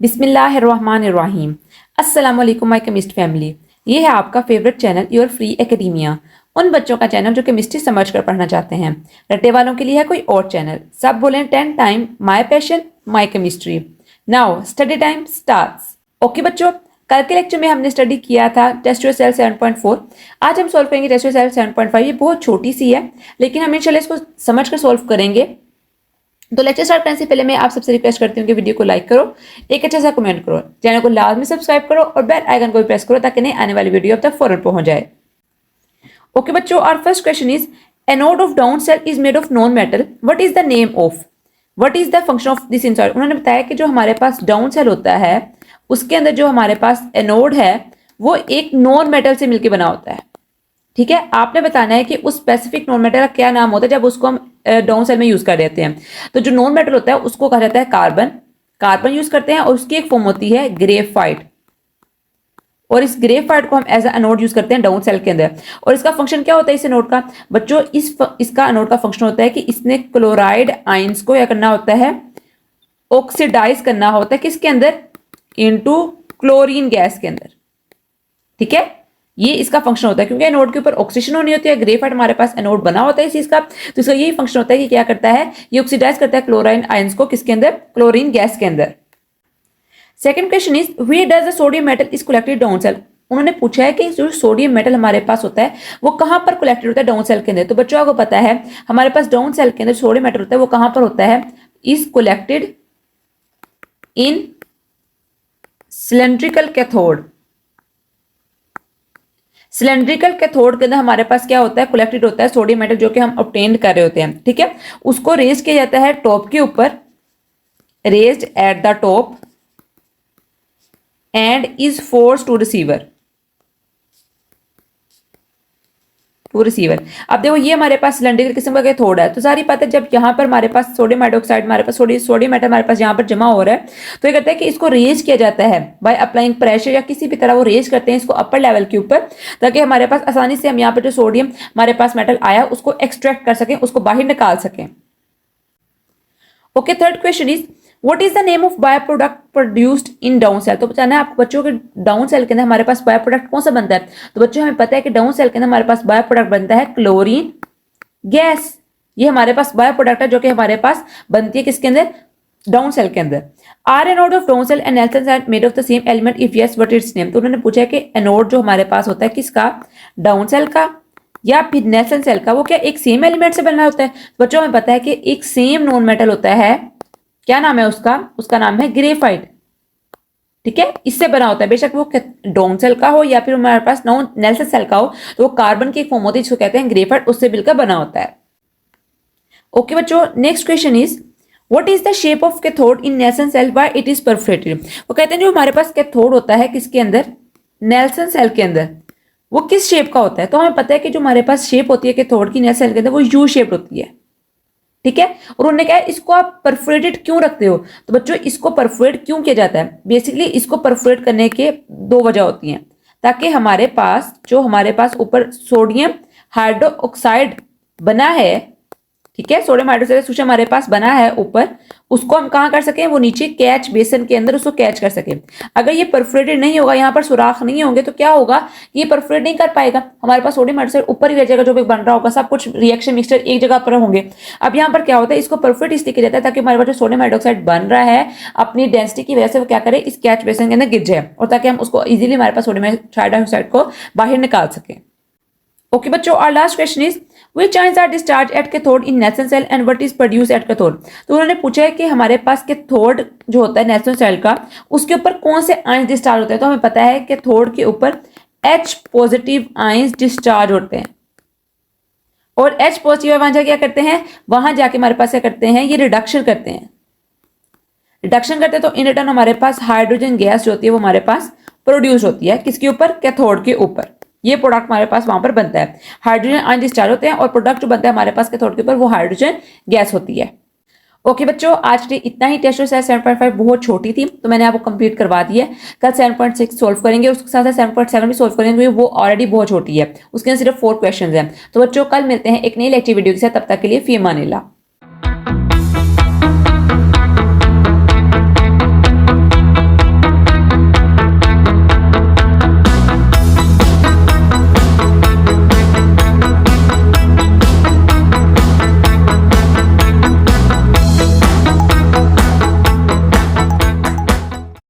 बिस्मिल्लाहिर्रहमानिर्रहीम। अस्सलाम वालेकुम माय केमिस्ट फैमिली। ये है आपका favourite channel your free academia. उन बच्चों का चैनल जो केमिस्ट्री समझ कर पढ़ना चाहते हैं। रट्टे वालों के लिए है कोई और चैनल। सब बोलें 10 time my passion my chemistry. Now study time starts. Okay बच्चों, कल के लेक्चर में हमने स्टडी किया था टेस्टोस्टेरोन 7.4। आज हम सॉल्व करेंगे टेस्टोस्टेरोन 7.5। ये बहुत छोटी सी है लेकिन हम इंशाल्लाह इसको समझ कर सॉल्व करेंगे। तो लेक्चर स्टार्ट करने से पहले मैं आप सबसे रिक्वेस्ट करती हूँ कि वीडियो को लाइक करो, एक अच्छा सा कमेंट करो, चैनल को लाजमी सब्सक्राइब करो और बेल आइकन को भी प्रेस करो ताकि नई आने वाली वीडियो अब तक फौरन पहुंच जाए। ओके बच्चों, our first question is anode of down cell is made of non metal, what is the name of, what is the function of this inside. उन्होंने बताया कि जो हमारे पास डाउन सेल होता है उसके अंदर जो हमारे पास एनोड है वो एक नॉन मेटल से मिलकर बना होता है। ठीक है, आपने बताना है कि उस स्पेसिफिक नॉन मेटल का क्या नाम होता है जब उसको हम डाउन सेल में यूज कर देते हैं। तो जो नॉन मेटल होता है उसको कहा जाता है कार्बन। कार्बन यूज करते हैं और उसकी एक फॉर्म होती है ग्रेफाइट, और इस ग्रेफाइट को हम एज अ एनोड यूज करते हैं डाउन सेल के अंदर। और इसका फंक्शन क्या होता है इस एनोड का बच्चों, इसका एनोड का फंक्शन होता है कि इसने क्लोराइड आयंस को क्या करना होता है, ऑक्सीडाइज करना होता है किसके अंदर, इनटू क्लोरीन गैस के अंदर। ठीक है, ये इसका फंक्शन होता है क्योंकि एनोड के ऊपर ऑक्सीजन होनी होती है। ग्रेफाइट हमारे पास एनोड बना होता है इस चीज का, तो इसका यही फंक्शन होता है कि क्या करता है, ये ऑक्सीडाइज करता है क्लोराइन आयंस को किसके अंदर, क्लोरीन गैस के अंदर। Second question is where does the sodium metal is collected down cell. उन्होंने पूछा है कि जो सोडियम मेटल हमारे पास होता है वो कहां पर कलेक्टेड होता है डाउन सेल के अंदर। तो बच्चों आपको पता है हमारे पास डाउन सेल के अंदर सोडियम मेटल होता है वो कहां पर होता है, is collected in cylindrical cathode. Cylindrical cathode के अंदर हमारे पास क्या होता है, कलेक्टेड होता है सोडियम मेटल जो कि हम ऑब्टेन कर रहे होते हैं। ठीक है, उसको रेज किया जाता है टॉप के ऊपर, raised at the top and is force to receiver, to receiver. अब देखो ये हमारे पास सिलेंड्रिकल किस्म का कैथोड है, तो सारी बात है जब यहाँ पर हमारे पास सोडियम हाइड्रोक्साइड, हमारे पास सोडियम मेटल हमारे पास यहाँ पर जमा हो रहा है, तो ये कहता है कि इसको रेज किया जाता है बाय अप्लाइंग प्रेशर, या किसी भी तरह वो रेज करते हैं इसको अपर लेवल के ऊपर, ताकि हमारे पास आसानी से हम यहाँ पर जो सोडियम हमारे पास मेटल आया उसको एक्सट्रैक्ट कर सकें, उसको बाहर निकाल सकें। Okay, third question is what is the name of bio product produced in down cell. तो बताना है आपको बच्चों के डाउन सेल के अंदर हमारे पास बायो प्रोडक्ट कौन सा बनता है। तो बच्चों हमें पता है कि डाउन सेल के अंदर हमारे पास बायो प्रोडक्ट बनता है क्लोरीन गैस। ये हमारे पास बायो प्रोडक्ट है जो कि हमारे पास बनती है किसके अंदर, डाउन सेल के अंदर। Are anode of down cell and Nelson cell made of the same element, if yes what it's name. तो उन्होंने पूछा है कि एनोड जो हमारे पास होता है किसका, डाउन सेल का या फिर नेल्सन सेल का, वो क्या एक सेम एलिमेंट से बना होता है। बच्चों हमें पता है कि एक सेम नॉन मेटल होता है, क्या नाम है उसका, उसका नाम है ग्रेफाइट। ठीक है, इससे बना होता है, बेशक वो डाउन सेल का हो या फिर हमारे पास नेल्सन सेल का हो, तो वो कार्बन की एक फॉर्म होती है जिसको कहते हैं ग्रेफाइट, उससे मिलकर बना होता है। ओके बच्चों, next question is what is the shape of cathode in Nelson cell, why it is perforated. वो कहते हैं जो हमारे पास कैथोड होता है किसके अंदर, नेल्सन सेल के अंदर, वो किस शेप का होता है। तो हमें पता है कि जो हमारे पास शेप होती है कैथोड की नेल्सन सेल के अंदर वो यू शेप होती है। ठीक है, और उन्होंने कहा इसको आप परफोरेटेड क्यों रखते हो। तो बच्चों इसको परफोरेट क्यों किया जाता है, बेसिकली इसको परफोरेट करने के दो वजह होती हैं, ताकि हमारे पास जो हमारे पास ऊपर सोडियम हाइड्रोक्साइड बना है, ठीक है, सोडियम हाइड्रोक्साइड हमारे पास बना है ऊपर, उसको हम कहाँ कर सकें, वो नीचे कैच बेसन के अंदर उसको कैच कर सकें। अगर ये परफोरेटेड नहीं होगा, यहाँ पर सुराख नहीं होंगे, तो क्या होगा, ये परफोरेट नहीं कर पाएगा। हमारे पास सोडियम हाइड्रोक्साइड ऊपर ही रह जाएगा, जो भी बन रहा होगा सब कुछ रिएक्शन मिक्सचर एक जगह पर होंगे। अब यहाँ पर क्या होता है, इसको परफोरेट इसलिए किया जाता है ताकि हमारे पास जो सोडियम हाइड्रोक्साइड बन रहा है अपनी डेंसिटी की वजह से वो क्या करे, इस कैच बेसन के अंदर गिर जाए, और ताकि हम उसको इजीली हमारे पास सोडियम हाइड्रोक्साइड को बाहर निकाल सकें। ओके बच्चों, और last question is which ions are discharged at cathode in Nelson cell and what is produced at cathode। तो उन्होंने पूछा है कि हमारे पास कैथोड जो होता है नेल्सन सेल का, उसके ऊपर कौन से आयंस डिस्चार्ज होते हैं। तो हमें पता है कि कैथोड के ऊपर H पॉजिटिव आयंस डिस्चार्ज होते हैं, और H पॉजिटिव वहां जाके क्या करते हैं, वहां जाके हमारे पास क्या करते हैं, ये रिडक्शन करते हैं। रिडक्शन करते हैं तो इन रिटर्न हमारे पास हाइड्रोजन गैस जो होती है वो हमारे पास प्रोड्यूस होती है, किसके ऊपर, कैथोड के ऊपर। ये प्रोडक्ट हमारे पास वहां पर बनता है, हाइड्रोजन आयन डिस्चार्ज होते हैं, और प्रोडक्ट जो बनता है हमारे पास कैथोड के ऊपर वो हाइड्रोजन गैस होती है। ओके बच्चों, आज के इतना ही। टेस्टोस्टेरोन 7.5 बहुत छोटी थी तो मैंने आपको कंप्लीट करवा दी है। कल 7.6 सॉल्व करेंगे, उसके साथ 7.7 भी सॉल्व करेंगे, वो ऑलरेडी बहुत छोटी है, उसके अंदर सिर्फ 4 क्वेश्चन हैं। तो बच्चों कल मिलते हैं एक नई लेक्चर वीडियो के साथ, तब तक के लिए फी अमानिल्लाह।